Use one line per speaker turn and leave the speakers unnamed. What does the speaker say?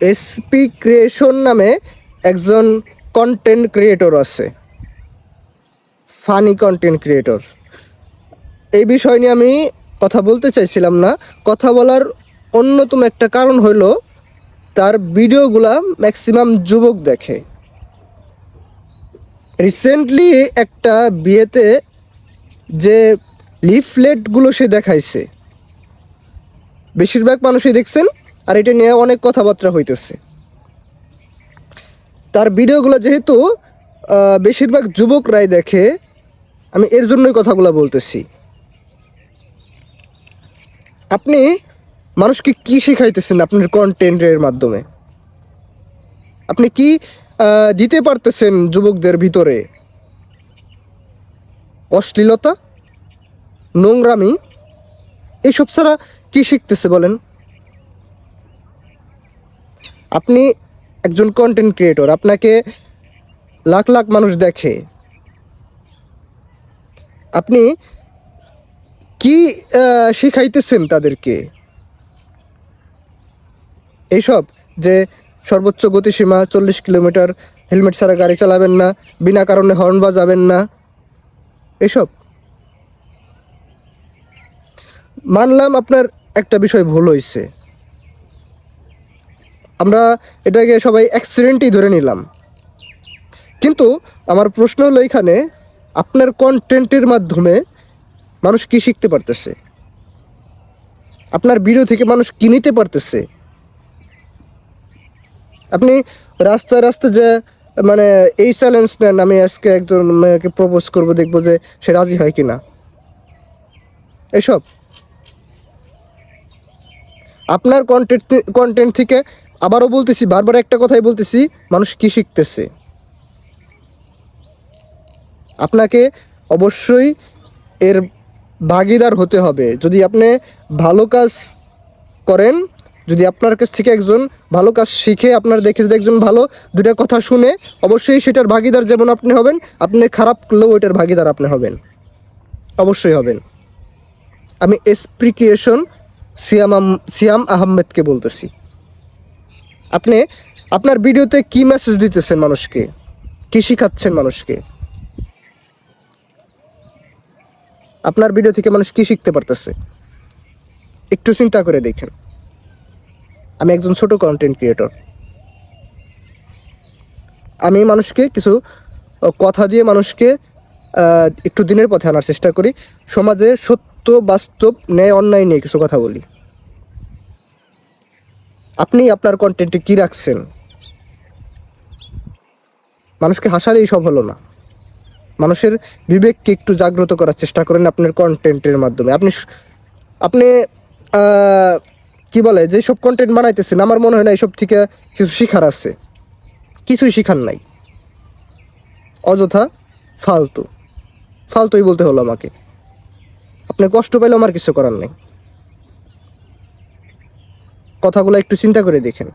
SP creation নামে একজন content creator আছে, ফানি কন্টেন্ট ক্রিয়েটর। এই বিষয় নিয়ে আমি কথা বলতে চাইছিলাম না। কথা বলার অন্যতম একটা কারণ হলো তার ভিডিওগুলা ম্যাক্সিমাম যুবক দেখে। রিসেন্টলি একটা বিয়েতে যে লিফলেটগুলো সে দেখাইছে, বেশিরভাগ মানুষই দেখছেন, আর এটা নিয়ে অনেক কথাবার্তা হইতেছে। তার ভিডিওগুলো যেহেতু বেশিরভাগ যুবকরাই দেখে, আমি এর জন্যই কথাগুলো বলতেছি। আপনি মানুষকে কি শেখাইতেছেন আপনার কন্টেন্টের মাধ্যমে? আপনি কি দিতে পারতেছেন যুবকদের ভিতরে? অশ্লীলতা, নোংরামি, এইসব ছাড়া কি শিখতেছে বলেন? আপনি একজন কন্টেন্ট ক্রিয়েটর, আপনাকে লাখ লাখ মানুষ দেখে। আপনি কি শিখাইতেছেন তাদেরকে? এইসব যে সর্বোচ্চ গতিসীমা 40 কিলোমিটার, হেলমেট ছাড়া গাড়ি চালাবেন না, বিনা কারণে হর্ন বাজাবেন না, এসব। মানলাম আপনার একটা বিষয় ভুল হয়েছে, আমরা এটাকে সবাই অ্যাক্সিডেন্টই ধরে নিলাম। কিন্তু আমার প্রশ্ন হলো এখানে, আপনার কন্টেন্টের মাধ্যমে মানুষ কি শিখতে পারতেছে? আপনার ভিডিও থেকে মানুষ কি নিতে পারতেছে? আপনি রাস্তায় রাস্তায় যে মানে এই চ্যালেঞ্জ নেন, আমি আজকে একজন মেয়েকে প্রপোজ করবো, দেখবো যে সে রাজি হয় কিনা, এসব। আপনার কন্টেন্ট থেকে আবারও বলতেছি, বারবার একটা কথাই বলতেছি, মানুষ কি শিখতেছে? আপনাকে অবশ্যই এর ভাগিদার হতে হবে। যদি আপনি ভালো কাজ করেন, যদি আপনার কাছ থেকে একজন ভালো কাজ শিখে, আপনার দেখে যদি একজন ভালো দুটা কথা শুনে, অবশ্যই সেটার ভাগিদার যেমন আপনি হবেন, আপনি খারাপ করলেও ওইটার ভাগিদার আপনি হবেন, অবশ্যই হবেন। আমি এসপি ক্রিয়েশন সিয়াম আহমেদকে বলতেছি। আপনি আপনার ভিডিওতে কি মেসেজ দিতেছেন মানুষকে? কি শিখাচ্ছেন মানুষকে? আপনার ভিডিও থেকে মানুষ কি শিখতে পারতেছে? একটু চিন্তা করে দেখেন। আমি একজন ছোট কন্টেন্ট ক্রিয়েটর, আমি মানুষকে কিছু কথা দিয়ে মানুষকে একটু দিনের পথে আনার চেষ্টা করি। সমাজে সত্য, বাস্তব, ন্যায়, অন্যায় নিয়ে কিছু কথা বলি। আপনি আপনার কন্টেন্টে কি রাখছেন? মানুষকে হাসালেই সব হলো না। মানুষের বিবেককে একটু জাগ্রত করার চেষ্টা করেন আপনার কন্টেন্টের মাধ্যমে। আপনি কি বলে, যেসব কন্টেন্ট বানাইতেছেন, আমার মনে হয় না এইসব থেকে কিছু শিখার আছে। কিছুই শিখার নাই, অযথা ফালতুই বলতে হলো আমাকে। আপনি কষ্ট পাইলে আমার কিছু করার নেই। কথাগুলো একটু চিন্তা করে দেখেন।